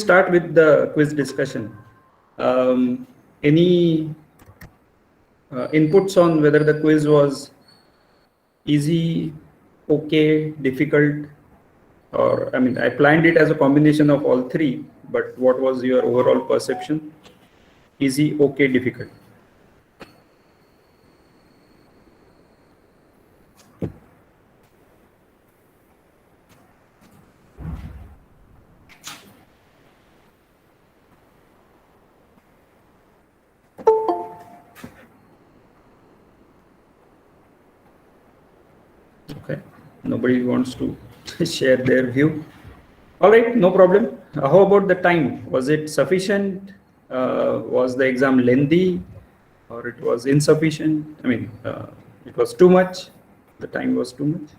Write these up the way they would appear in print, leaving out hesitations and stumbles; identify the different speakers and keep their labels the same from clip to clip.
Speaker 1: start with the quiz discussion. Any inputs on whether the quiz was easy, okay, difficult, or I mean, I planned it as a combination of all three, but what was your overall perception? Easy, okay, difficult. Okay, nobody wants to share their view. All right, no problem. How about the time? Was it sufficient? Was the exam lengthy, or it was insufficient? I mean, it was too much. The time was too much.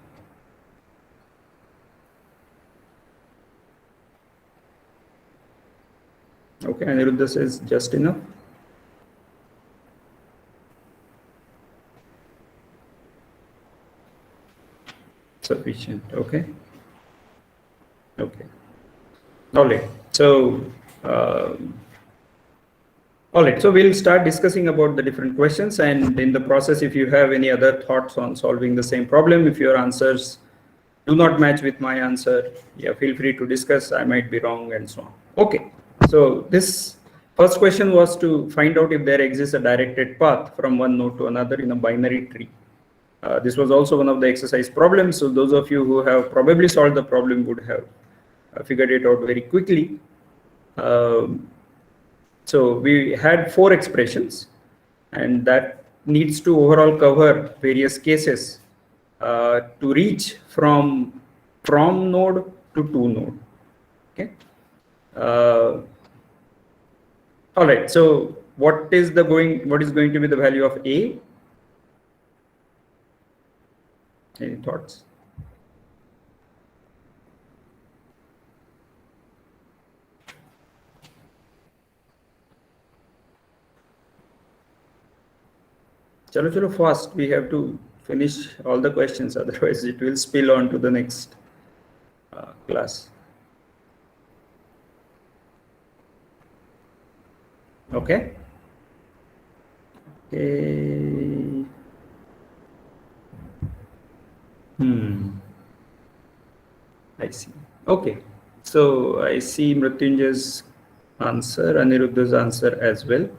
Speaker 1: Okay, Aniruddha says just enough. Sufficient. Okay. Okay. All right. So, all right. So we'll start discussing about the different questions, and in the process, if you have any other thoughts on solving the same problem, if your answers do not match with my answer, yeah, feel free to discuss. I might be wrong and so on. Okay. So this first question was to find out if there exists a directed path from one node to another in a binary tree. This was also one of the exercise problems. So those of you who have probably solved the problem would have figured it out very quickly. So we had 4 expressions, and that needs to overall cover various cases to reach from node to node. Okay. All right. So what is going to be the value of A? Any thoughts? Chalo fast. We have to finish all the questions, otherwise it will spill on to the next class. Okay. Okay. I see. Okay. So I see Mrityunjay's answer, Aniruddha's answer as well.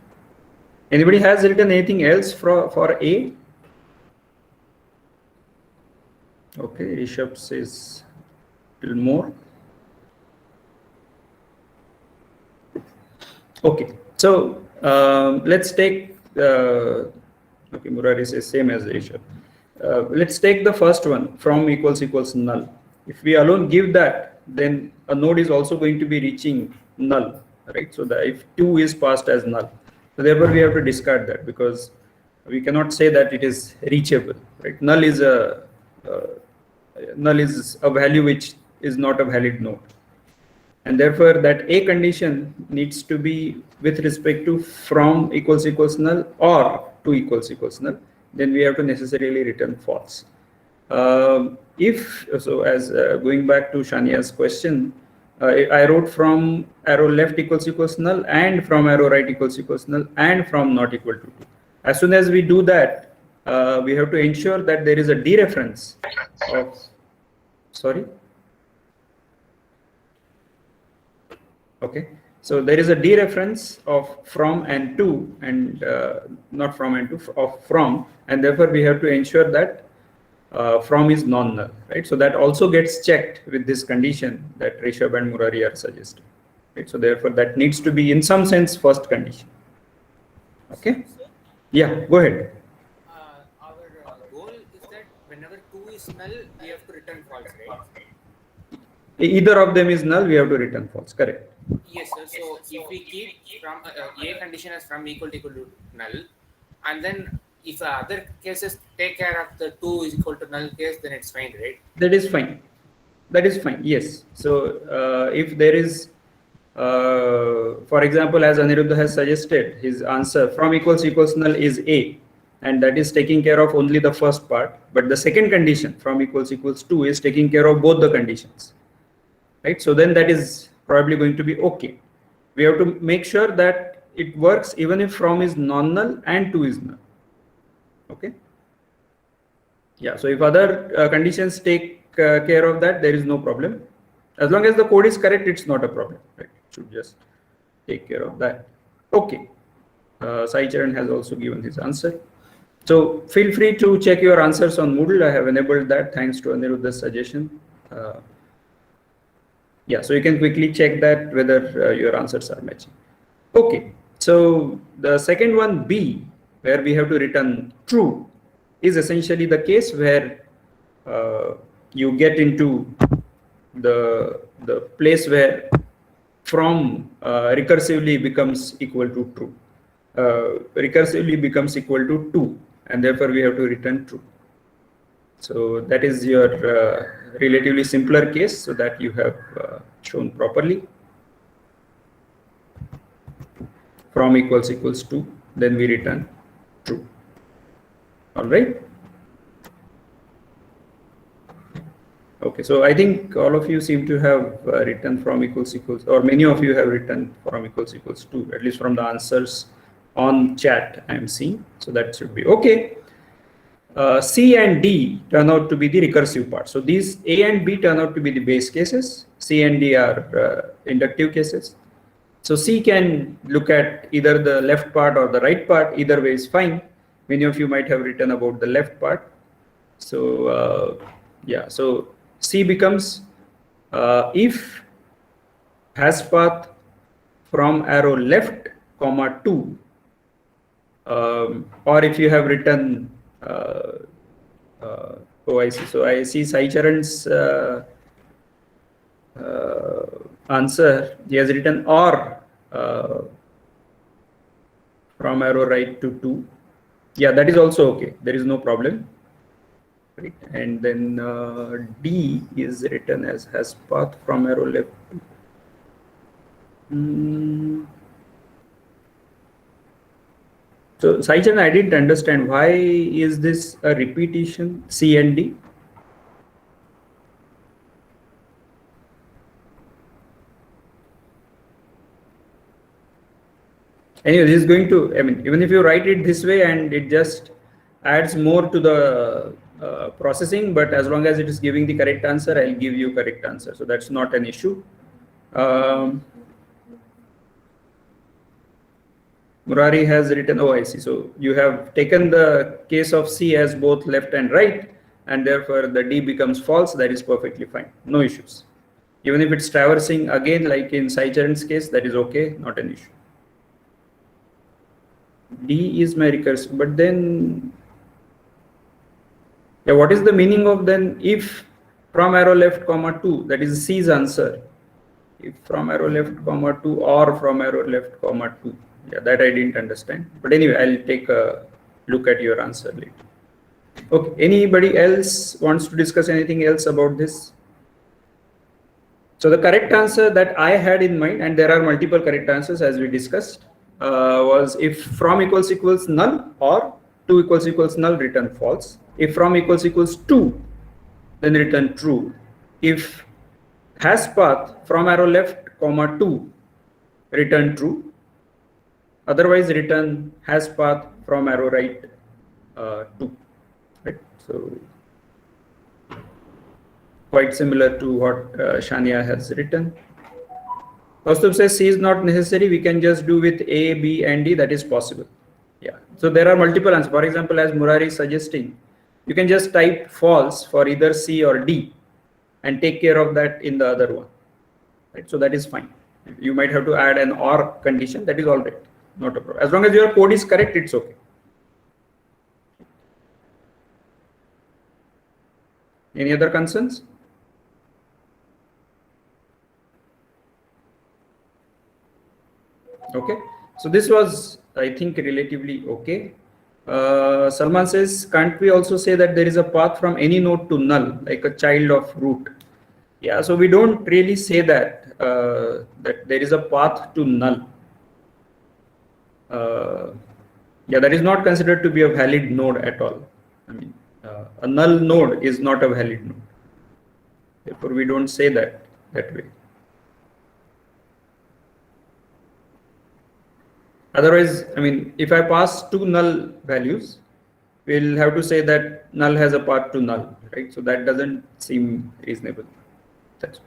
Speaker 1: Anybody has written anything else for A? Okay, Rishabh says a little more. Okay, so let's take okay, Murari says same as Rishabh. Let's take the first one, from equals null. If we alone give that, then a node is also going to be reaching null, right? So that if 2 is passed as null, so therefore we have to discard that, because we cannot say that it is reachable, right? Null is a value which is not a valid node, and therefore that A condition needs to be with respect to from equals null or 2 equals null. Then we have to necessarily return false. If so, as going back to Shania's question, I wrote from arrow left equals null, and from arrow right equals null, and from not equal to 2. As soon as we do that, we have to ensure that there is a dereference of, sorry. Okay, so there is a dereference of from and to, and not from and to, of from, and therefore we have to ensure that from is non-null, right? So that also gets checked with this condition that Rishabh and Murari are suggesting, right? So therefore that needs to be in some sense first condition. Okay. Yeah, go ahead.
Speaker 2: Our goal is that whenever 2 is null, we have to return false, right?
Speaker 1: Either of them is null, we have to return false. Correct.
Speaker 2: Yes, sir. So if we keep from A condition as from equal to null, and then if other cases take care of the 2 is equal to null case, then it's fine, right?
Speaker 1: That is fine. That is fine. Yes. So if there is, for example, as Aniruddha has suggested, his answer from equals null is A, and that is taking care of only the first part, but the second condition from equals 2 is taking care of both the conditions, right? So then that is probably going to be okay. We have to make sure that it works even if from is non-null and 2 is null. Okay. Yeah, so if other conditions take care of that, there is no problem. As long as the code is correct, it's not a problem, right? It should just take care of that. Okay. Sai Charan has also given his answer. So feel free to check your answers on Moodle. I have enabled that thanks to Aniruddha's suggestion. Yeah, so you can quickly check that whether your answers are matching. Okay, so the second one, B, where we have to return true, is essentially the case where you get into the place where from recursively becomes equal to true. Recursively becomes equal to 2, and therefore we have to return true. So that is your relatively simpler case, so that you have shown properly. From equals 2, then we return true. All right. Okay, so I think all of you seem to have written from equals, or many of you have written from equals 2, at least from the answers on chat I am seeing. So that should be okay. C and D turn out to be the recursive part. So these A and B turn out to be the base cases. C and D are inductive cases. So C can look at either the left part or the right part. Either way is fine. Many of you might have written about the left part. So yeah, so C becomes if has path from arrow left, comma 2, or if you have written oh, I see. So I see Sai Charan's answer. He has written or from arrow right to 2. Yeah, that is also okay. There is no problem. Right. And then D is written as has path from arrow left. So Sai Charan, I didn't understand, why is this a repetition, C and D? Anyway, this is going to, I mean, even if you write it this way and it just adds more to the processing, but as long as it is giving the correct answer, I'll give you correct answer. So that's not an issue. Murari has written, oh, I see. So you have taken the case of C as both left and right, and therefore the D becomes false. That is perfectly fine. No issues. Even if it's traversing again, like in Sai Charan's case, that is okay, not an issue. D is my recursive, but then, yeah, what is the meaning of then if from arrow left, comma 2, that is C's answer. If from arrow left, comma 2 or from arrow left, comma 2. Yeah, that I didn't understand. But anyway, I'll take a look at your answer later. Okay, anybody else wants to discuss anything else about this? So the correct answer that I had in mind, and there are multiple correct answers as we discussed, was if from equals null or 2 equals null, return false. If from equals 2, then return true. If has path from arrow left, comma 2, return true. Otherwise, return has path from arrow right 2. Right? So quite similar to what Shania has written. Kaustubh says C is not necessary. We can just do with A, B, and D. That is possible. Yeah. So there are multiple answers. For example, as Murari is suggesting, you can just type false for either C or D and take care of that in the other one. Right? So that is fine. You might have to add an OR condition. That is all right. Not a problem. As long as your code is correct, it's okay. Any other concerns? Okay. So this was, I think, relatively okay. Salman says, can't we also say that there is a path from any node to null, like a child of root? Yeah. So we don't really say that that there is a path to null. Yeah, that is not considered to be a valid node at all. I mean, a null node is not a valid node. Therefore, we don't say that way. Otherwise, I mean, if I pass two null values, we'll have to say that null has a path to null, right? So that doesn't seem reasonable. That's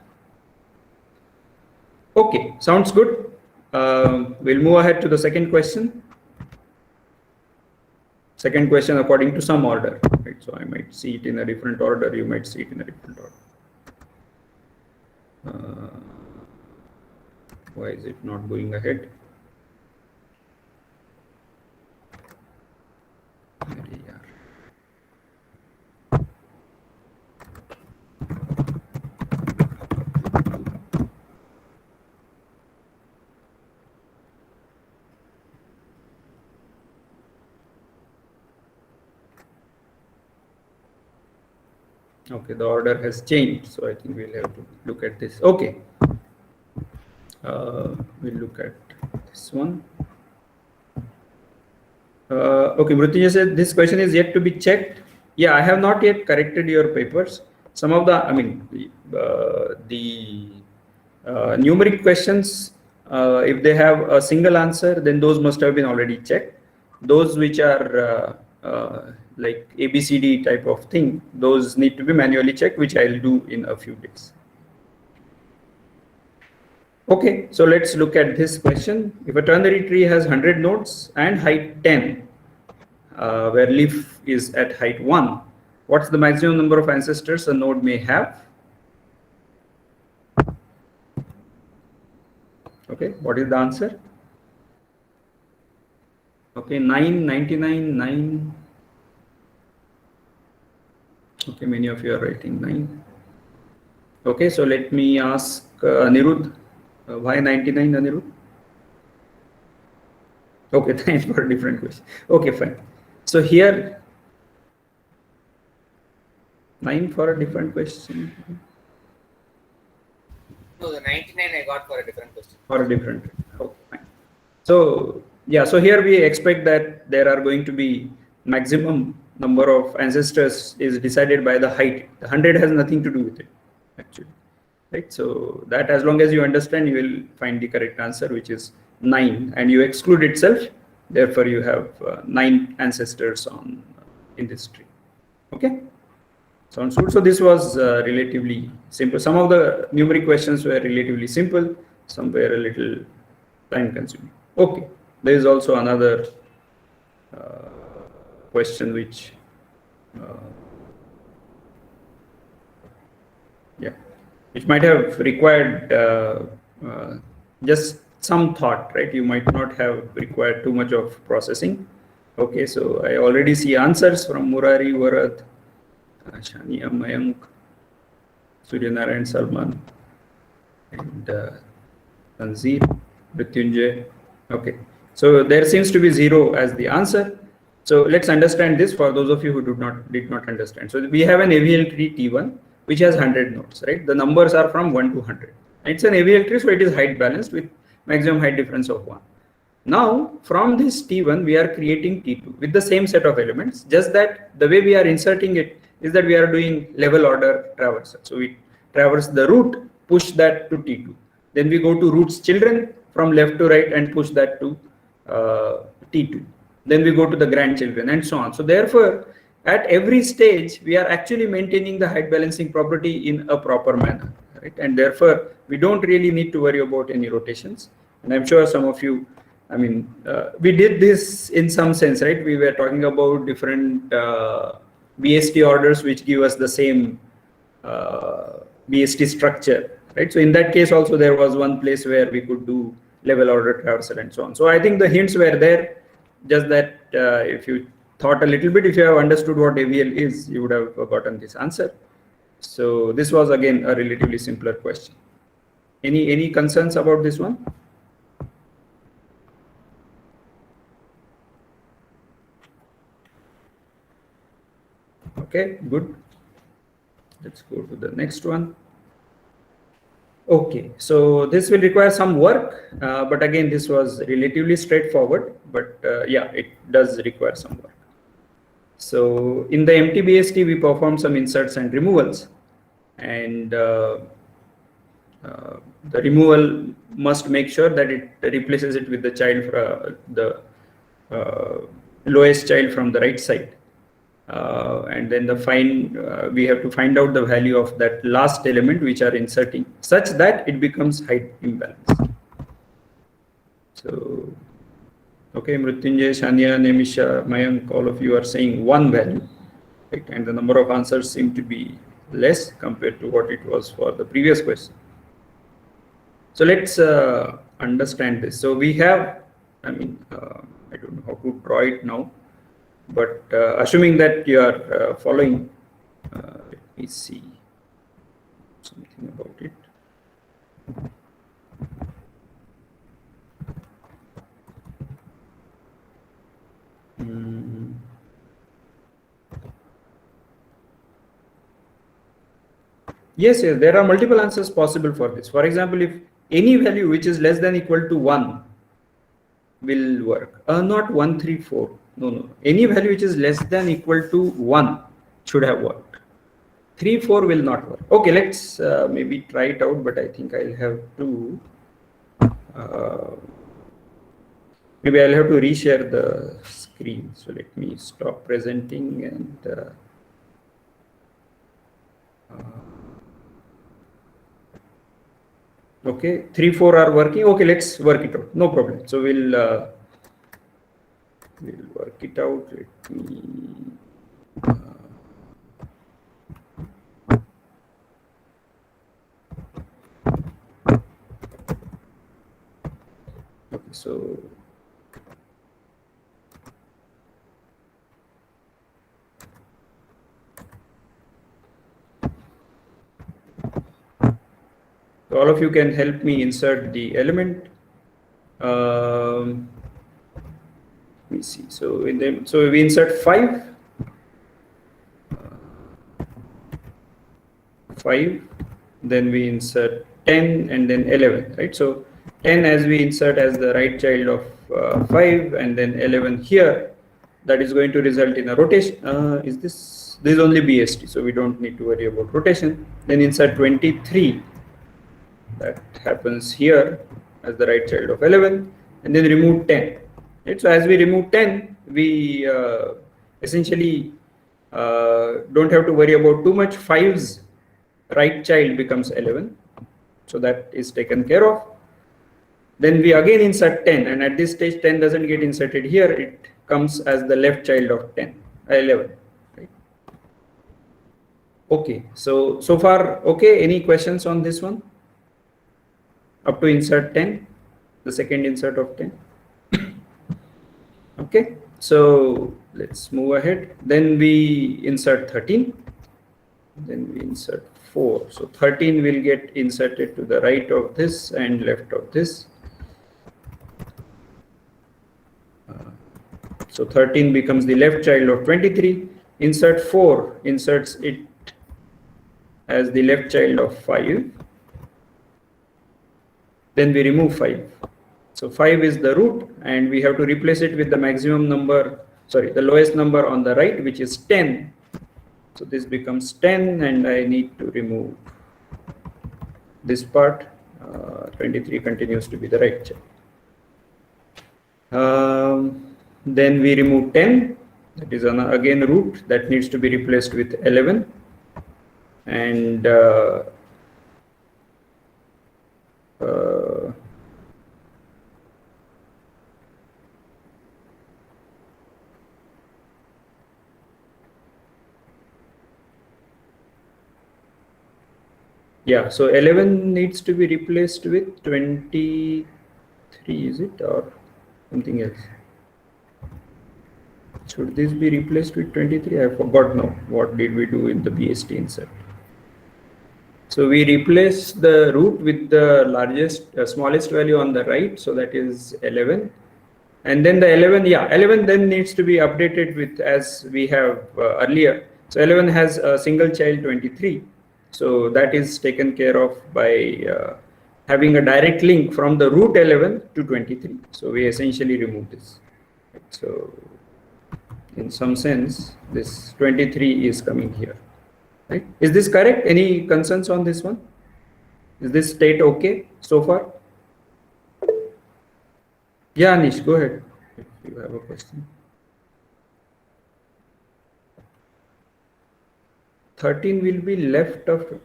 Speaker 1: okay. Sounds good. We'll move ahead to the second question. Second question according to some order, right? So I might see it in a different order. You might see it in a different order. Why is it not going ahead? There we are. Okay, the order has changed, so I think we'll have to look at this. Okay, we'll look at this one. Okay, Mrutyunjay said this question is yet to be checked. Yeah, I have not yet corrected your papers. Some of the, I mean, the numeric questions, if they have a single answer, then those must have been already checked. Those which are like ABCD type of thing, those need to be manually checked, which I'll do in a few days. Okay, so let's look at this question. If a ternary tree has 100 nodes and height 10, where leaf is at height 1, what's the maximum number of ancestors a node may have? Okay, what is the answer? Okay, 9, 99, 9. Okay, many of you are writing 9. Okay, so let me ask Anirudh. Why 99, Anirudh? Okay, thanks for a different question. Okay, fine. So here, 9 for a different question.
Speaker 2: No, the 99 I got for a different question.
Speaker 1: For a different, okay, fine. So yeah, so here we expect that there are going to be maximum number of ancestors is decided by the height. The 100 has nothing to do with it, actually. Right, so that as long as you understand, you will find the correct answer, which is 9, and you exclude itself. Therefore, you have 9 ancestors in this tree. Okay, sounds good. So this was relatively simple. Some of the numeric questions were relatively simple. Some were a little time-consuming. Okay, there is also another question which, which might have required just some thought, right? You might not have required too much of processing. Okay, so I already see answers from Murari, Varath, Shania, Mayank, Suryanarayan, Salman, and Tanzir, Mrityunjay. Okay, so there seems to be 0 as the answer. So let's understand this for those of you who did not understand. So we have an AVL tree T1 which has 100 nodes, right? The numbers are from 1 to 100. It's an AVL tree, so it is height balanced with maximum height difference of 1. Now, from this T1, we are creating T2 with the same set of elements, just that the way we are inserting it is that we are doing level order traversal. So we traverse the root, push that to T2. Then we go to root's children from left to right and push that to T2. Then we go to the grandchildren and so on. So therefore, at every stage, we are actually maintaining the height balancing property in a proper manner, right? And therefore, we don't really need to worry about any rotations. And I'm sure some of you, I mean, we did this in some sense, right? We were talking about different BST orders which give us the same BST structure, right? So in that case also, there was one place where we could do level order traversal and so on. So I think the hints were there, just that if you thought a little bit, if you have understood what AVL is, you would have gotten this answer. So this was again a relatively simpler question. Any concerns about this one? Okay, good. Let's go to the next one. Okay, so this will require some work, but again, this was relatively straightforward, but yeah, it does require some work. So in the empty BST, we perform some inserts and removals, and the removal must make sure that it replaces it with the child the lowest child from the right side. And then we have to find out the value of that last element which are inserting, such that it becomes height imbalance. So, okay, Mrityunjay, Shania, Nemisha, Mayank, all of you are saying one value, right? And the number of answers seem to be less compared to what it was for the previous question. So let's understand this. So we have, I don't know how to draw it now, but assuming that you are following, let me see something about it. Yes, there are multiple answers possible for this. For example, if any value which is less than equal to 1 will work. Not 1, 3, 4. No. Any value which is less than equal to 1 should have worked. 3, 4 will not work. Okay, let's maybe try it out, but I think I'll have to maybe I'll have to reshare the screen. So let me stop presenting and okay, 3, 4 are working. Okay, let's work it out. No problem. So we'll work it out. Let me okay, so all of you can help me insert the element. Let me see. So we insert 5, 5, then we insert 10 and then 11, right? So 10 as we insert as the right child of 5, and then 11 here, that is going to result in a rotation. This is only BST, so we don't need to worry about rotation. Then insert 23, that happens here as the right child of 11, and then remove 10. Right? So as we remove 10, we essentially don't have to worry about too much. 5's right child becomes 11, so that is taken care of. Then we again insert 10, and at this stage 10 doesn't get inserted here, it comes as the left child of 11. Right? Okay, so far okay. Any questions on this one? Up to insert 10, the second insert of 10. Okay, so let's move ahead. Then we insert 13, then we insert 4. So 13 will get inserted to the right of this and left of this. So 13 becomes the left child of 23. Insert 4 inserts it as the left child of 5. Then we remove 5. So 5 is the root, and we have to replace it with the maximum number, the lowest number on the right, which is 10. So this becomes 10, and I need to remove this part. 23 continues to be the right child. Then we remove 10, that is again root, that needs to be replaced with 11. And yeah, so 11 needs to be replaced with 23, is it, or something else? Should this be replaced with 23? I forgot now. What did we do in the BST insert? So we replace the root with the smallest value on the right. So that is 11. And then the 11 then needs to be updated with as we have earlier. So 11 has a single child 23. So that is taken care of by having a direct link from the root 11 to 23. So we essentially remove this. So in some sense, this 23 is coming here. Right? Is this correct? Any concerns on this one? Is this state okay so far? Yeah, Anish, go ahead if you have a question. 13 will be left of.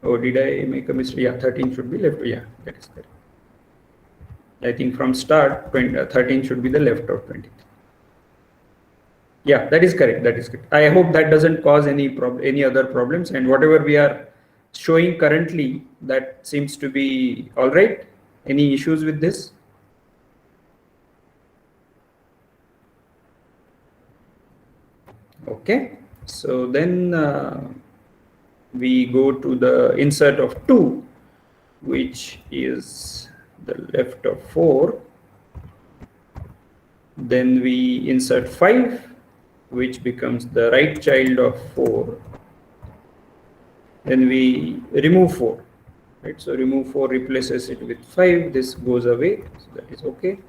Speaker 1: Oh, did I make a mistake? Yeah, 13 should be left. Yeah, that is correct. I think from start, 13 should be the left of 23. Yeah, that is correct. That is correct. I hope that doesn't cause any other problems, and whatever we are showing currently, that seems to be all right. Any issues with this? Okay, so then we go to the insert of 2, which is the left of 4. Then we insert 5, which becomes the right child of 4. Then we remove 4, right? So remove 4 replaces it with 5. This goes away, so that is okay.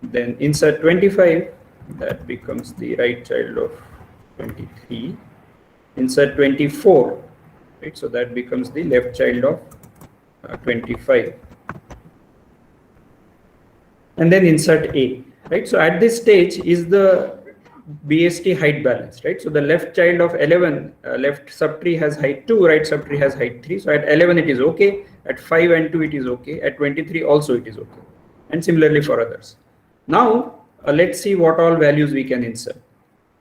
Speaker 1: Then insert 25, that becomes the right child of 23. Insert 24, right? So that becomes the left child of 25. And then insert A, right? So at this stage is the BST height balance, right? So the left child of 11, left subtree has height 2, right subtree has height 3. So at 11 it is okay, at 5 and 2 it is okay, at 23 also it is okay, and similarly for others. Now let's see what all values we can insert,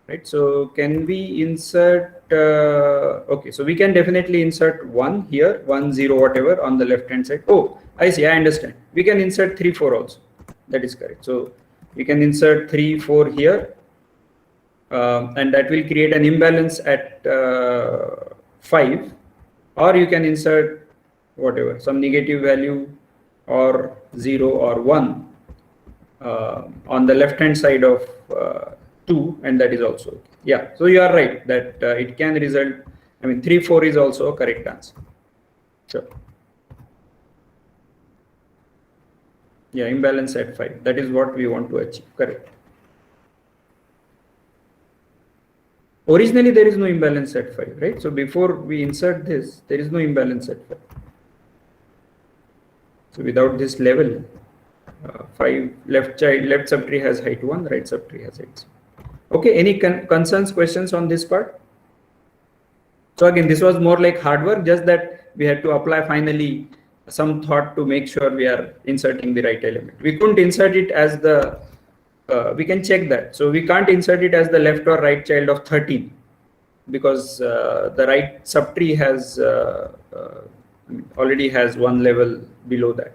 Speaker 1: right? So can we insert, okay, so we can definitely insert 1 here, 1, 0, whatever on the left hand side. Oh, I see, I understand. We can insert 3, 4 also. That is correct. So we can insert 3, 4 here, and that will create an imbalance at 5. Or you can insert whatever, some negative value or 0 or 1 on the left hand side of 2, and that is also okay. Yeah, so you are right that it can result, I mean 3, 4 is also a correct answer. Sure. Yeah, imbalance at 5. That is what we want to achieve. Correct. Originally, there is no imbalance at 5, right? So before we insert this, there is no imbalance at 5. So without this level, 5 left subtree has height 1, right subtree has height 0. Okay, any concerns, questions on this part? So again, this was more like hard work, just that we had to apply finally some thought to make sure we are inserting the right element. We couldn't insert it as the, we can check that. So we can't insert it as the left or right child of 13 because the right subtree has already has one level below that.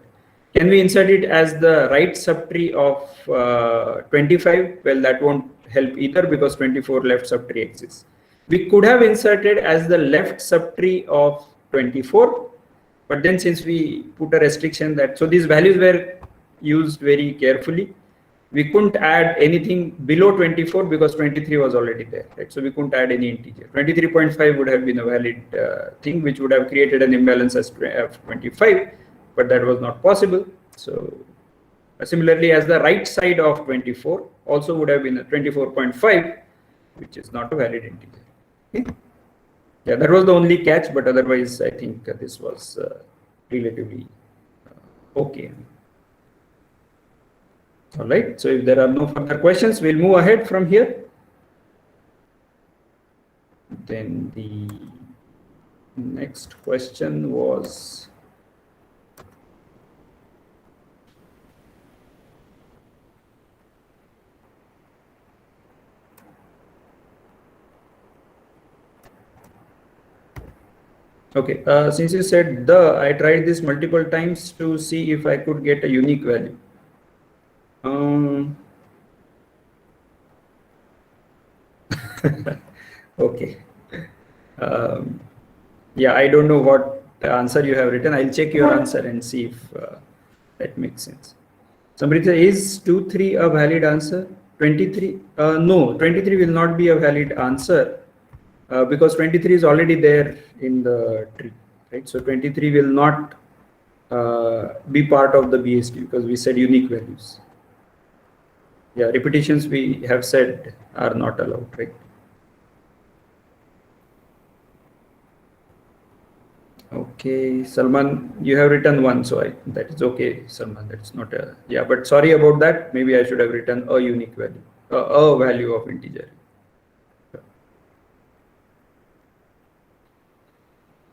Speaker 1: Can we insert it as the right subtree of 25? Well, that won't help either because 24 left subtree exists. We could have inserted as the left subtree of 24, but then since we put a restriction that, so these values were used very carefully. We couldn't add anything below 24 because 23 was already there, right? So we couldn't add any integer. 23.5 would have been a valid thing, which would have created an imbalance as 25, but that was not possible. So similarly, as the right side of 24 also would have been a 24.5, which is not a valid integer. Okay? Yeah, that was the only catch, but otherwise I think this was relatively okay. All right, so if there are no further questions, we'll move ahead from here. Then the next question was, okay, since you said I tried this multiple times to see if I could get a unique value. Okay. Yeah, I don't know what answer you have written. I'll check your answer and see if that makes sense. Somebody says, is 2, 3 a valid answer? 23? No, 23 will not be a valid answer because 23 is already there in the tree, right? So 23 will not be part of the BST because we said unique values. Yeah, repetitions we have said are not allowed, right? Okay, Salman, you have written 1, so that is okay, Salman. That's not a, yeah, but sorry about that. Maybe I should have written a unique value, a value of integer.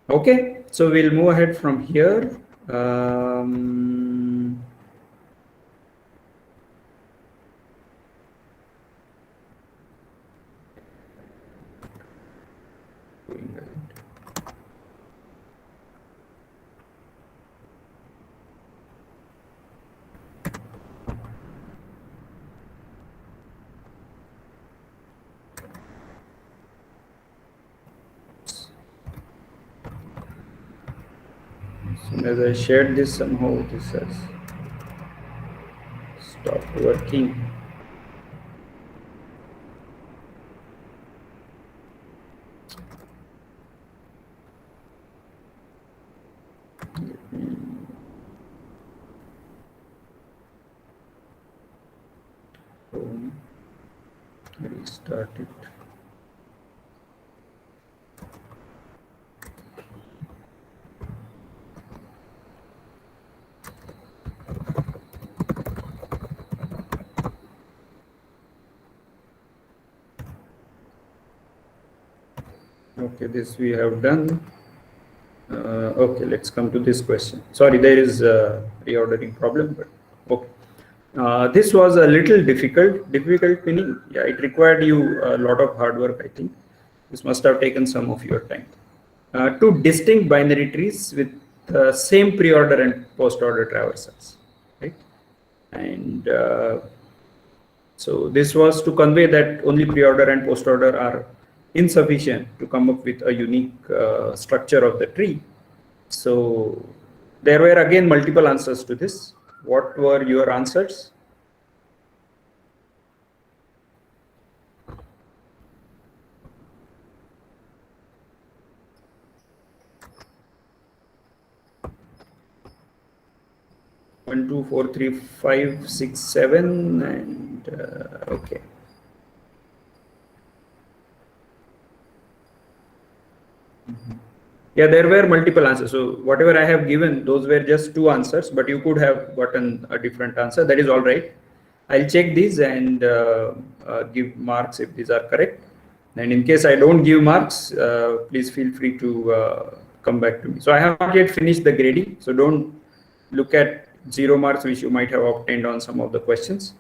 Speaker 1: Okay, so we'll move ahead from here. As soon as I shared this, somehow this has stopped working. Restart it. Okay, this we have done. Okay, let's come to this question. Sorry, there is a reordering problem, but okay. This was a little difficult meaning, yeah, it required you a lot of hard work, I think. This must have taken some of your time. Two distinct binary trees with the same pre-order and post-order traversals, right? And so this was to convey that only pre-order and post-order are insufficient to come up with a unique structure of the tree. So there were again multiple answers to this. What were your answers? One, two, four, three, 5, 6, 7, and okay. Yeah, there were multiple answers. So whatever I have given, those were just 2 answers, but you could have gotten a different answer. That is all right. I'll check these and give marks if these are correct. And in case I don't give marks, please feel free to come back to me. So I have not yet finished the grading. So don't look at 0 marks which you might have obtained on some of the questions.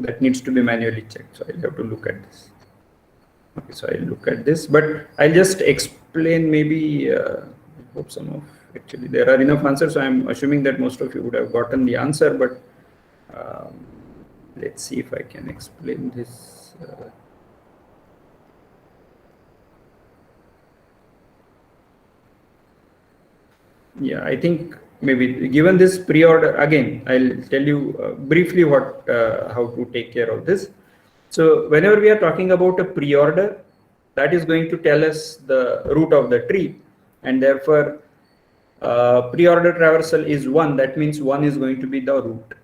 Speaker 1: That needs to be manually checked. So I'll have to look at this. Okay, so I'll look at this, but I'll just explain maybe, I hope some of, actually there are enough answers, so I'm assuming that most of you would have gotten the answer, but let's see if I can explain this. Yeah, I think maybe given this pre-order, again, I'll tell you briefly what, how to take care of this. So whenever we are talking about a pre-order, that is going to tell us the root of the tree, and therefore pre-order traversal is 1. That means 1 is going to be the root,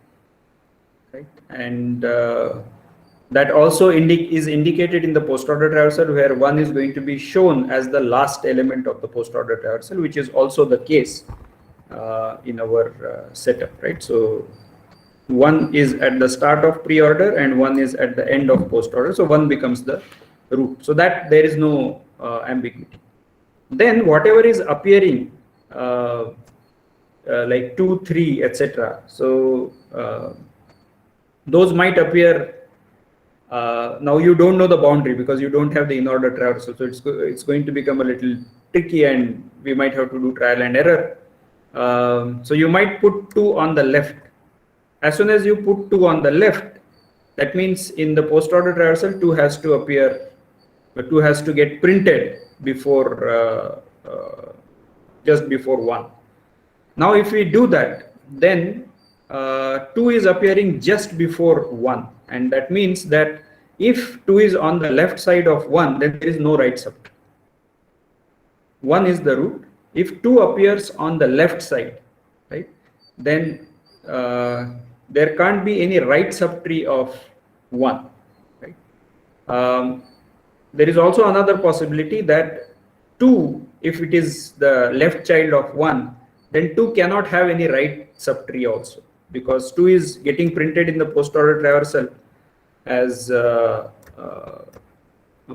Speaker 1: right? And that also is indicated in the post-order traversal, where 1 is going to be shown as the last element of the post-order traversal, which is also the case in our setup, right? So 1 is at the start of pre-order and 1 is at the end of post-order. So 1 becomes the root. So that there is no ambiguity. Then whatever is appearing like 2, 3, etc. So those might appear. Now you don't know the boundary because you don't have the in-order traversal. So it's going to become a little tricky and we might have to do trial and error. So you might put 2 on the left. As soon as you put 2 on the left, that means in the post-order traversal, 2 has to appear, 2 has to get printed before, just before 1. Now, if we do that, then 2 is appearing just before 1. And that means that if 2 is on the left side of 1, then there is no right subtree. 1 is the root. If 2 appears on the left side, right, then there can't be any right subtree of 1, right? There is also another possibility that 2 if it is the left child of 1, then 2 cannot have any right subtree also, because 2 is getting printed in the post order traversal as a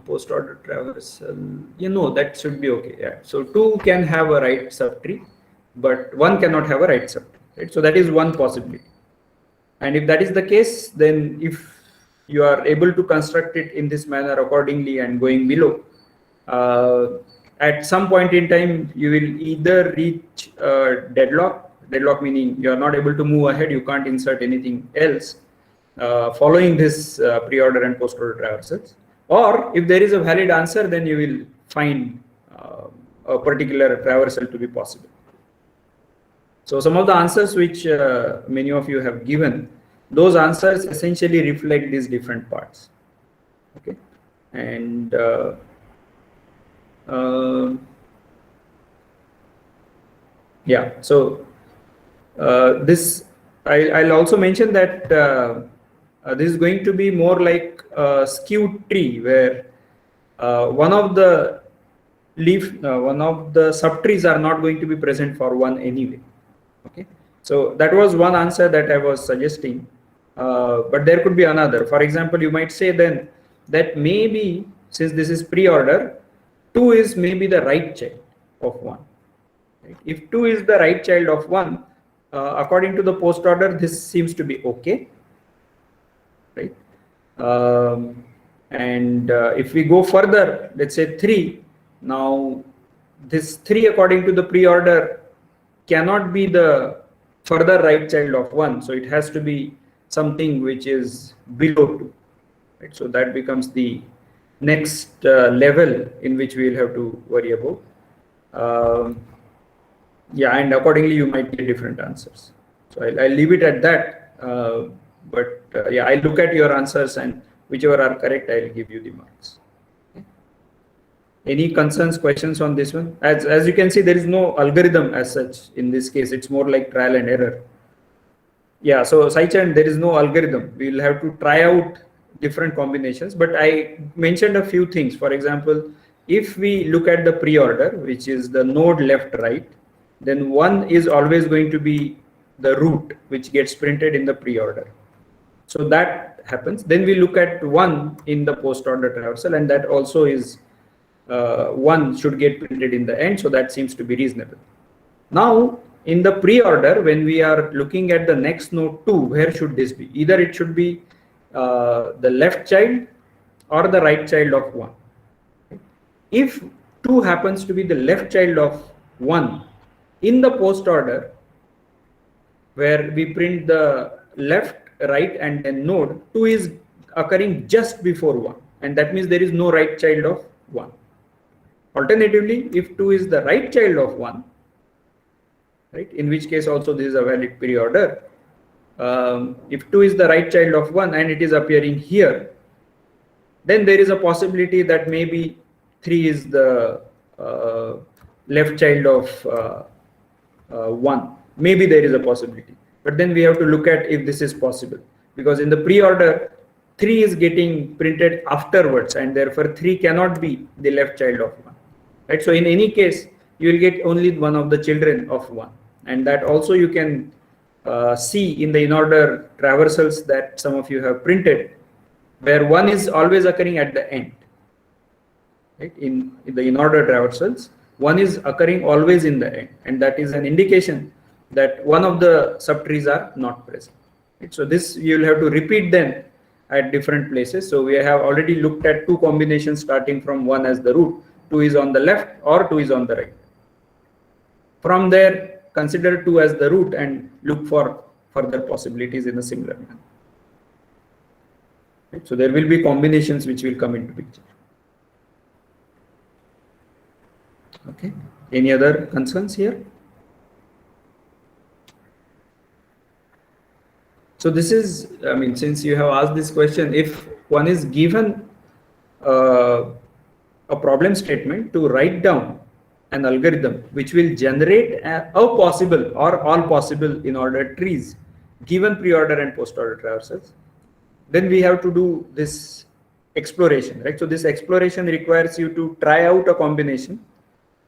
Speaker 1: post order traversal. That should be okay. Yeah. So 2 can have a right subtree, but 1 cannot have a right subtree. Right? So that is one possibility. And if that is the case, then if you are able to construct it in this manner accordingly and going below, at some point in time, you will either reach deadlock meaning you are not able to move ahead, you can't insert anything else following this pre-order and post-order traversals. Or if there is a valid answer, then you will find a particular traversal to be possible. So some of the answers which many of you have given, those answers essentially reflect these different parts. Okay, and yeah, so this I'll also mention that this is going to be more like a skewed tree, where one of the subtrees are not going to be present for 1 anyway. Okay, so that was one answer that I was suggesting, but there could be another. For example, you might say then that maybe since this is pre-order, 2 is maybe the right child of 1. Right? If 2 is the right child of 1, according to the post order, this seems to be okay, right? And if we go further, let's say 3, now this 3 according to the pre-order cannot be the further right child of 1, so it has to be something which is below 2, right? So that becomes the next level in which we will have to worry about. Yeah, and accordingly you might get different answers. So I'll leave it at that. But yeah, I'll look at your answers, and whichever are correct, I'll give you the marks. Okay. Any concerns, questions on this one? As you can see, there is no algorithm as such in this case. It's more like trial and error. Yeah, so Saichand, there is no algorithm. We'll have to try out different combinations, but I mentioned a few things. For example, if we look at the pre-order, which is the node left right, then 1 is always going to be the root which gets printed in the pre-order. So that happens. Then we look at 1 in the post-order traversal, and that also is 1 should get printed in the end. So that seems to be reasonable. Now in the pre-order, when we are looking at the next node 2, where should this be? Either it should be the left child or the right child of 1. If 2 happens to be the left child of 1, in the post order, where we print the left, right, and then node, 2 is occurring just before 1, and that means there is no right child of 1. Alternatively, if 2 is the right child of 1, right, in which case also this is a valid pre-order. If 2 is the right child of 1 and it is appearing here, then there is a possibility that maybe 3 is the left child of 1. Maybe there is a possibility, but then we have to look at if this is possible, because in the pre-order 3 is getting printed afterwards, and therefore 3 cannot be the left child of 1, right? So in any case you will get only one of the children of 1, and that also you can see in the in-order traversals that some of you have printed, where 1 is always occurring at the end, right? In the in-order traversals, 1 is occurring always in the end, and that is an indication that one of the subtrees are not present. Right? So this you will have to repeat then at different places. So we have already looked at 2 combinations starting from 1 as the root, 2 is on the left or 2 is on the right. From there, consider 2 as the root and look for further possibilities in a similar manner. Right? So there will be combinations which will come into picture. Okay. Any other concerns here? So this is, I mean, since you have asked this question, if one is given a problem statement to write down an algorithm which will generate a possible or all possible in-order trees given pre-order and post-order traversals, then we have to do this exploration, right? So this exploration requires you to try out a combination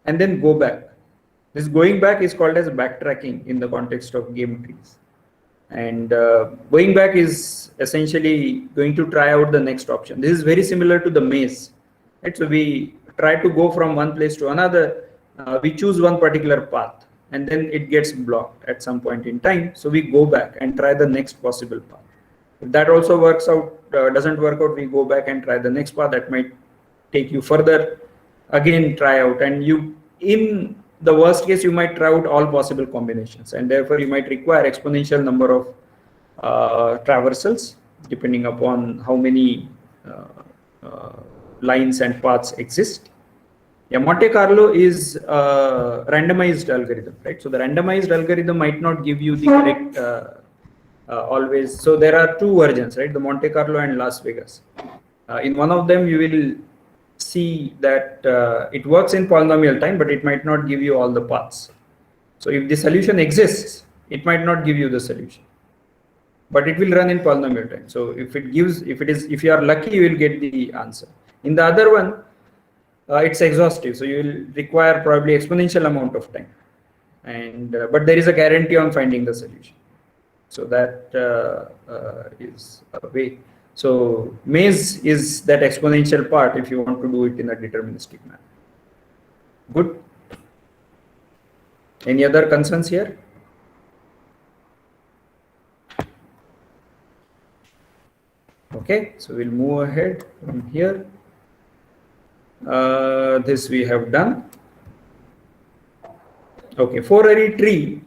Speaker 1: and then go back. This going back is called as backtracking in the context of game trees. And going back is essentially going to try out the next option. This is very similar to the maze, right? So we try to go from one place to another. We choose one particular path, and then it gets blocked at some point in time. So we go back and try the next possible path. If that also works out, doesn't work out, we go back and try the next path that might take you further. Again, try out, and you, in the worst case, you might try out all possible combinations, and therefore you might require exponential number of traversals depending upon how many lines and paths exist. Yeah, Monte Carlo is a randomized algorithm, right? So the randomized algorithm might not give you the correct always. So there are two versions, right? The Monte Carlo and Las Vegas. In one of them, you will see that it works in polynomial time, but it might not give you all the paths. So if the solution exists, it might not give you the solution, but it will run in polynomial time. So if you are lucky, you will get the answer. In the other one, it's exhaustive, so you will require probably exponential amount of time, and but there is a guarantee on finding the solution. So that is a way. So maze is that exponential part if you want to do it in a deterministic manner. Good. Any other concerns here? Okay, so we'll move ahead from here. This we have done. Okay, four-array tree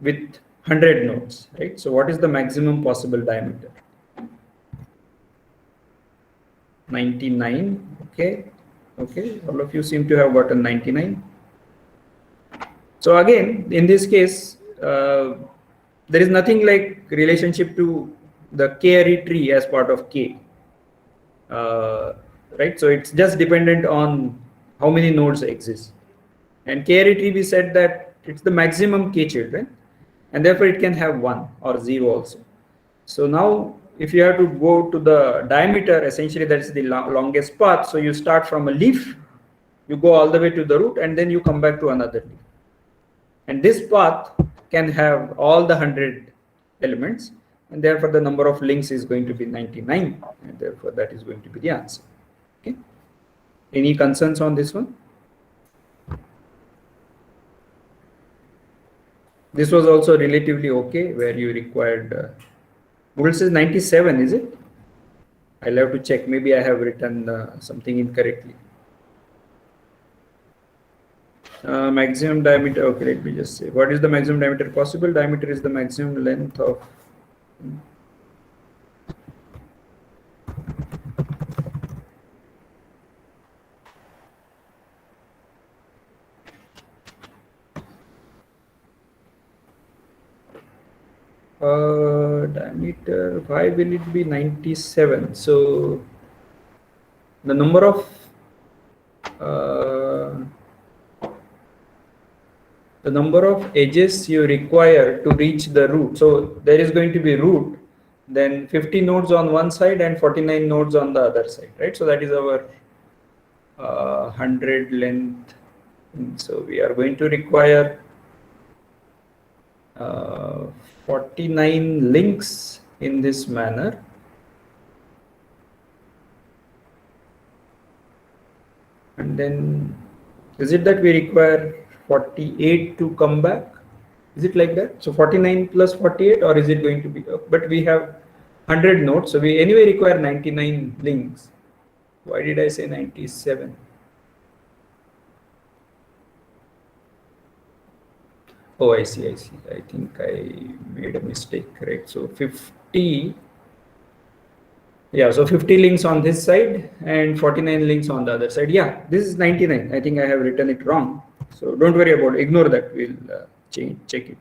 Speaker 1: with 100 nodes, right? So what is the maximum possible diameter? 99. Okay, all of you seem to have gotten 99. So again, in this case, there is nothing like relationship to the k-array tree as part of K, right? So it's just dependent on how many nodes exist. And k-array tree, we said that it's the maximum k children, and therefore it can have 1 or 0 also. So now if you have to go to the diameter, essentially that's the longest path. So you start from a leaf, you go all the way to the root, and then you come back to another leaf. And this path can have all the 100 elements, and therefore the number of links is going to be 99, and therefore that is going to be the answer. Okay. Any concerns on this one? This was also relatively okay, where you required, Google says 97, is it? I'll have to check. Maybe I have written something incorrectly. Maximum diameter. Okay, let me just say. What is the maximum diameter possible? Diameter is the maximum length of. Diameter, why will it be 97? So the number of edges you require to reach the root. So there is going to be root, then 50 nodes on one side and 49 nodes on the other side, right? So that is our 100 length. So we are going to require 49 links in this manner. And then, is it that we require 48 to come back? Is it like that? So 49 plus 48, or is it going to be, but we have 100 nodes, so we anyway require 99 links. Why did I say 97? Oh, I see. I think I made a mistake, correct? So 50, yeah, so 50 links on this side and 49 links on the other side. Yeah, this is 99. I think I have written it wrong. So don't worry about it. Ignore that. We'll check it.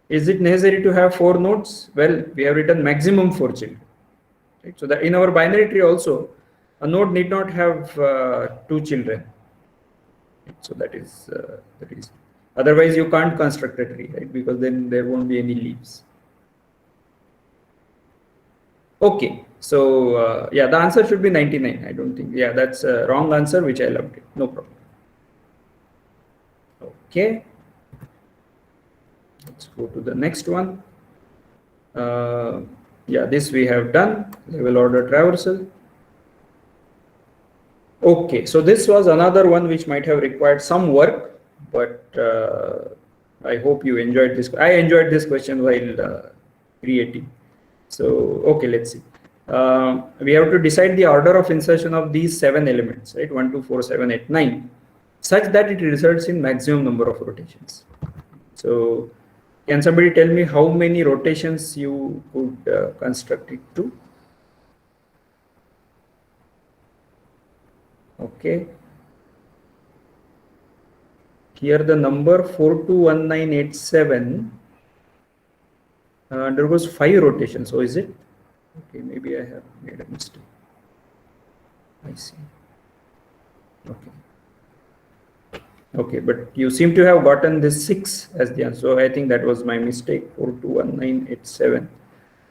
Speaker 1: Is it necessary to have 4 nodes? Well, we have written maximum 4 children. Right? So that in our binary tree also, a node need not have 2 children. Right? So that is the reason. Otherwise, you can't construct a tree, right? Because then there won't be any leaves. Okay, so yeah, the answer should be 99. I don't think, yeah, that's a wrong answer, which I'll update. No problem. Okay, let's go to the next one. Yeah, this we have done, level order traversal. Okay, so this was another one which might have required some work, but I hope you enjoyed this. I enjoyed this question while creating. So, okay, let's see. We have to decide the order of insertion of these 7 elements, right? 1, 2, 4, 7, 8, 9, such that it results in maximum number of rotations. So, can somebody tell me how many rotations you could construct it to? Okay. Here the number 421987 undergoes 5 rotations. So is it? Okay, maybe I have made a mistake. I see. Okay. Okay, but you seem to have gotten this 6 as the answer. So I think that was my mistake. 421987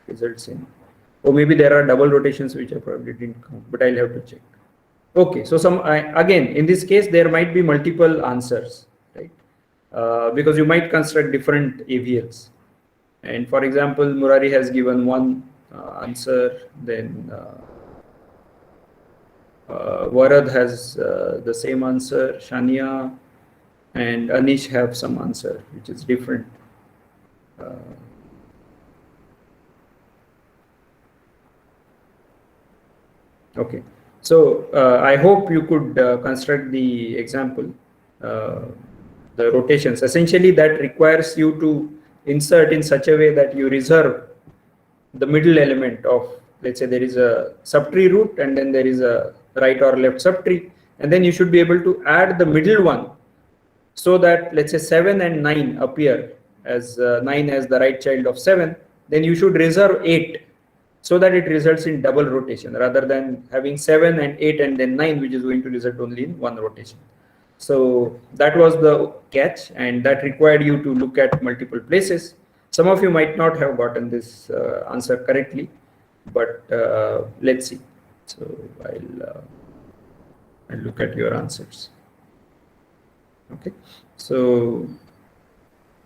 Speaker 1: results in. Or maybe there are double rotations which I probably didn't count, but I'll have to check. Okay, so again, in this case, there might be multiple answers, right? Because you might construct different AVLs. And for example, Murari has given one answer, then Varad has the same answer, Shania and Anish have some answer which is different. Okay, so I hope you could construct the example, the rotations. Essentially, that requires you to insert in such a way that you reserve the middle element of, let's say there is a subtree root and then there is a right or left subtree, and then you should be able to add the middle one so that, let's say 7 and 9 appear as 9 as the right child of 7, then you should reserve 8 so that it results in double rotation rather than having 7 and 8 and then 9, which is going to result only in one rotation. So that was the catch, and that required you to look at multiple places. Some of you might not have gotten this answer correctly, but let's see. So I'll look at your answers. Okay, so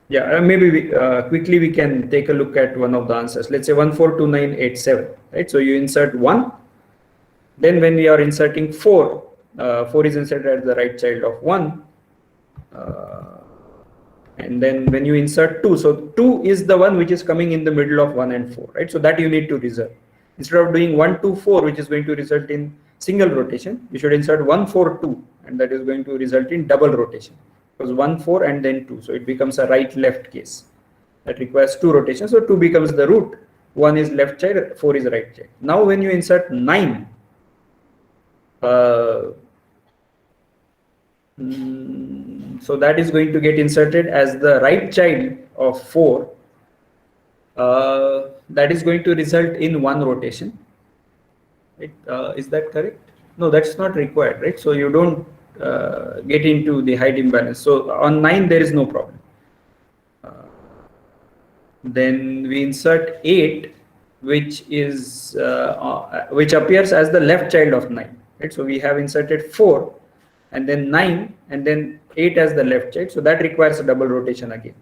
Speaker 1: yeah, maybe quickly we can take a look at one of the answers. Let's say 142987, right? So you insert 1, then when we are inserting 4, 4 is inserted as the right child of 1, and then when you insert 2, so 2 is the one which is coming in the middle of 1 and 4, right? So that you need to reserve. Instead of doing 1, 2, 4, which is going to result in single rotation, you should insert 1, 4, 2, and that is going to result in double rotation. Because 1, 4 and then 2, so it becomes a right left case that requires 2 rotations. So 2 becomes the root, 1 is left child, 4 is right child. Now when you insert 9, so that is going to get inserted as the right child of 4. That is going to result in 1 rotation. Right? Is that correct? No, that's not required, right? So you don't get into the height imbalance. So on 9 there is no problem. Then we insert 8, which is which appears as the left child of 9. Right? So we have inserted 4 and then 9 and then 8 as the left child. So that requires a double rotation again.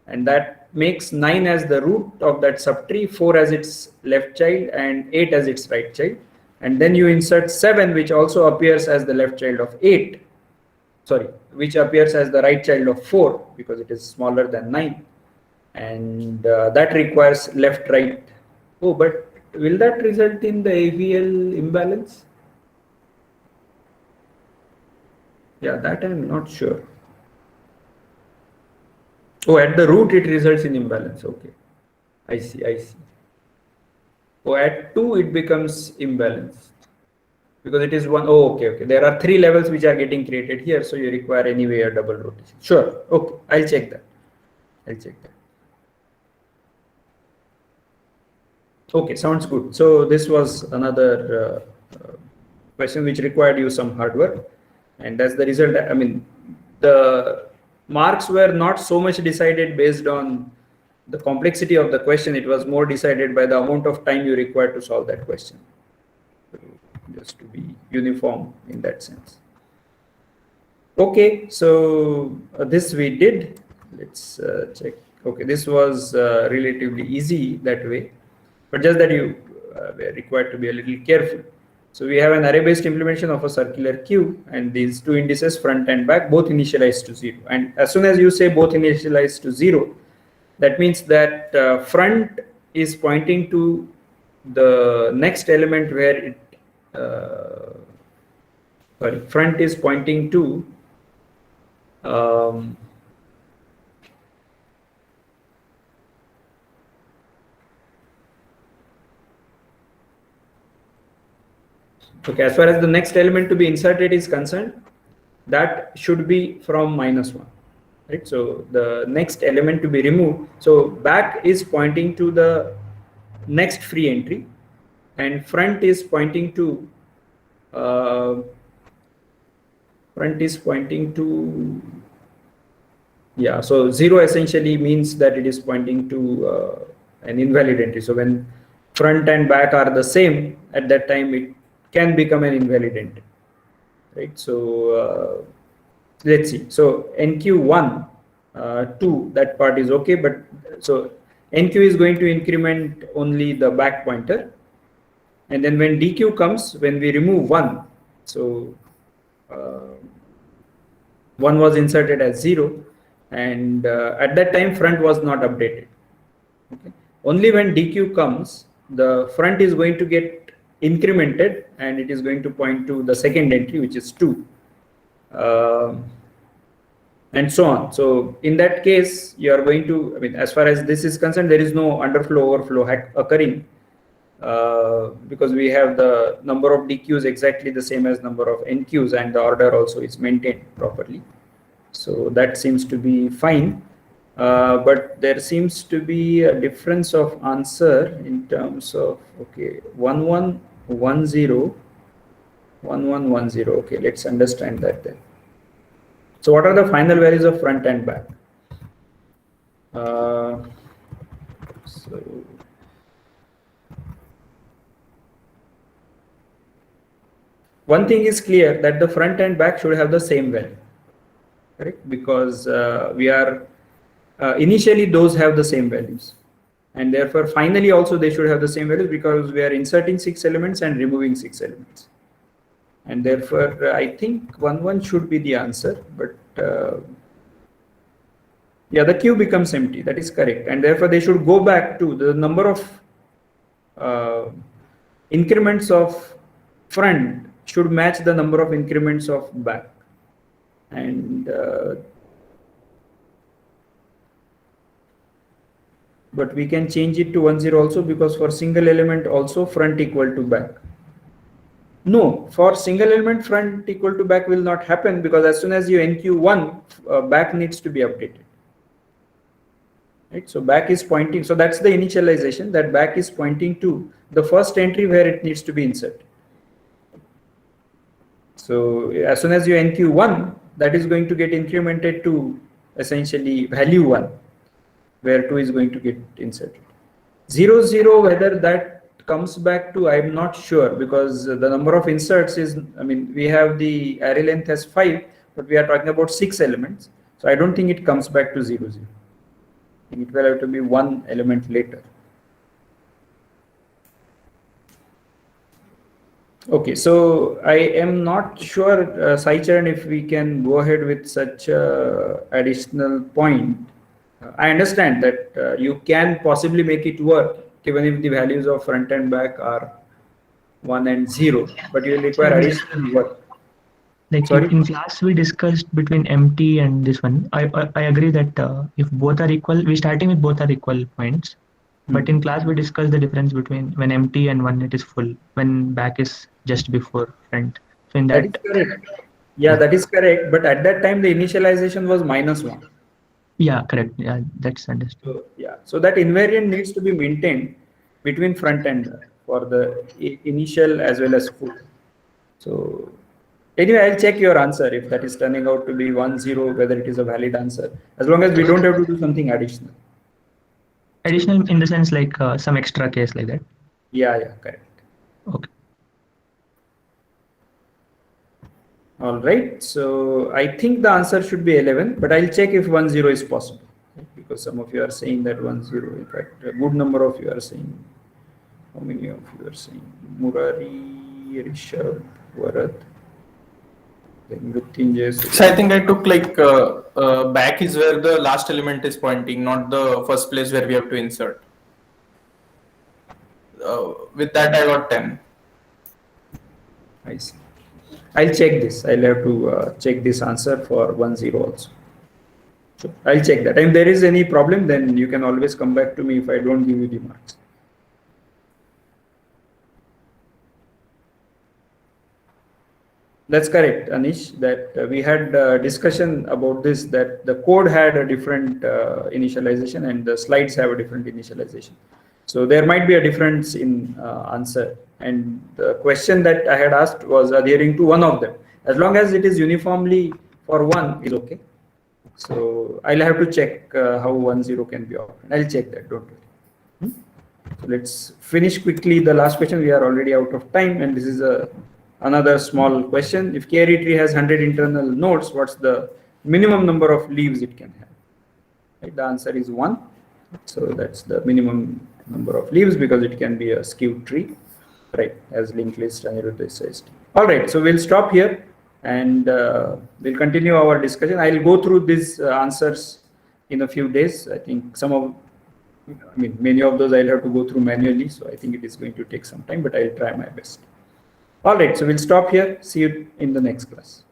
Speaker 1: And that makes 9 as the root of that subtree, 4 as its left child and 8 as its right child. And then you insert 7, which also appears as the left child of 8. Sorry, which appears as the right child of 4 because it is smaller than 9. And that requires left, right. Oh, but will that result in the AVL imbalance? Yeah, that I'm not sure. Oh, at the root it results in imbalance. Okay, I see, I see. Oh, at 2 it becomes imbalanced because it is 1. Oh, okay, okay. There are 3 levels which are getting created here, so you require anyway a double rotation. Sure. Okay, I'll check that. I'll check that. Okay, sounds good. So this was another question which required you some hard work, and as the result, I mean, the marks were not so much decided based on the complexity of the question, it was more decided by the amount of time you require to solve that question. Just to be uniform in that sense. Okay, so this we did. Let's check. Okay, this was relatively easy that way, but just that you were required to be a little careful. So we have an array-based implementation of a circular queue, and these two indices, front and back, both initialized to 0. And as soon as you say both initialized to 0, that means that front is pointing to the next element where it front is pointing to okay, as far as the next element to be inserted is concerned, that should be from -1, right? So the next element to be removed, so back is pointing to the next free entry, and front is pointing to yeah, so 0 essentially means that it is pointing to an invalid entry. So when front and back are the same, at that time it can become an invalid entry, right? So let's see. So NQ1 2, that part is okay, but so NQ is going to increment only the back pointer, and then when DQ comes, when we remove 1, so 1 was inserted as 0, and at that time front was not updated. Okay. Only when DQ comes, the front is going to get incremented, and it is going to point to the second entry, which is 2, and so on. So in that case, you are going to, I mean, as far as this is concerned, there is no underflow overflow occurring, because we have the number of DQs exactly the same as number of NQs, and the order also is maintained properly. So that seems to be fine, but there seems to be a difference of answer in terms of, okay, 1110, 1110. Okay, let's understand that then. So what are the final values of front and back? So one thing is clear, that the front and back should have the same value, correct? Because we are initially those have the same values, and therefore finally also they should have the same values, because we are inserting 6 elements and removing 6 elements, and therefore I think 1 should be the answer. But yeah, the queue becomes empty, that is correct, and therefore they should go back to the number of increments of front should match the number of increments of back, and but we can change it to 10 also, because for single element also front equal to back. No, for single element front equal to back will not happen, because as soon as you NQ1, back needs to be updated, right? So back is pointing, so that's the initialization, that back is pointing to the first entry where it needs to be inserted. So as soon as you NQ1, that is going to get incremented to essentially value 1, where 2 is going to get inserted. 0, 0, whether that comes back to, I'm not sure, because the number of inserts is, I mean, we have the array length as 5, but we are talking about 6 elements. So I don't think it comes back to 0, 0. I think it will have to be 1 element later. Okay, so I am not sure, Sai Charan, if we can go ahead with such additional point. I understand that you can possibly make it work even if the values of front and back are 1 and 0, but you will require additional work.
Speaker 3: Like in class we discussed between empty and this one. I agree that if both are equal, we starting with both are equal points. But in class we discussed the difference between when empty and when it is full, when back is just before front. So in that
Speaker 1: is correct. Yeah, that is correct. But at that time the initialization was -1.
Speaker 3: Yeah, correct. Yeah, that's understood.
Speaker 1: So, yeah, so that invariant needs to be maintained between front and back for the initial as well as full. So anyway, I'll check your answer if that is turning out to be 1, 0, whether it is a valid answer, as long as we don't have to do something additional.
Speaker 3: Additional in the sense like some extra case like that.
Speaker 1: Yeah, correct.
Speaker 3: Okay.
Speaker 1: All right, so I think the answer should be 11, but I'll check if 10 is possible, right? Because some of you are saying that 10, in fact, a good number of you are saying. How many of you are saying? Murari, Rishabh, Varat, then Mrityunjay.
Speaker 4: So I think I took like back is where the last element is pointing, not the first place where we have to insert. With that, I got 10.
Speaker 1: I see. I'll check this. I'll have to check this answer for 10 also. So I'll check that. And if there is any problem, then you can always come back to me if I don't give you the marks. That's correct, Anish, that we had discussion about this, that the code had a different initialization and the slides have a different initialization. So there might be a difference in answer. And the question that I had asked was adhering to one of them. As long as it is uniformly for one is okay. So I'll have to check how 10 can be offered. I'll check that, don't worry. So let's finish quickly the last question. We are already out of time, and this is another small question. If k-array tree has 100 internal nodes, what's the minimum number of leaves it can have? Right, the answer is 1. So that's the minimum number of leaves because it can be a skewed tree, right, as linked list Aniruddha says. All right, so we'll stop here and we'll continue our discussion. I'll go through these answers in a few days. I think many of those I'll have to go through manually, so I think it is going to take some time, but I'll try my best. All right, so we'll stop here. See you in the next class.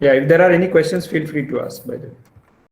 Speaker 1: Yeah, if there are any questions, feel free to ask, by the way.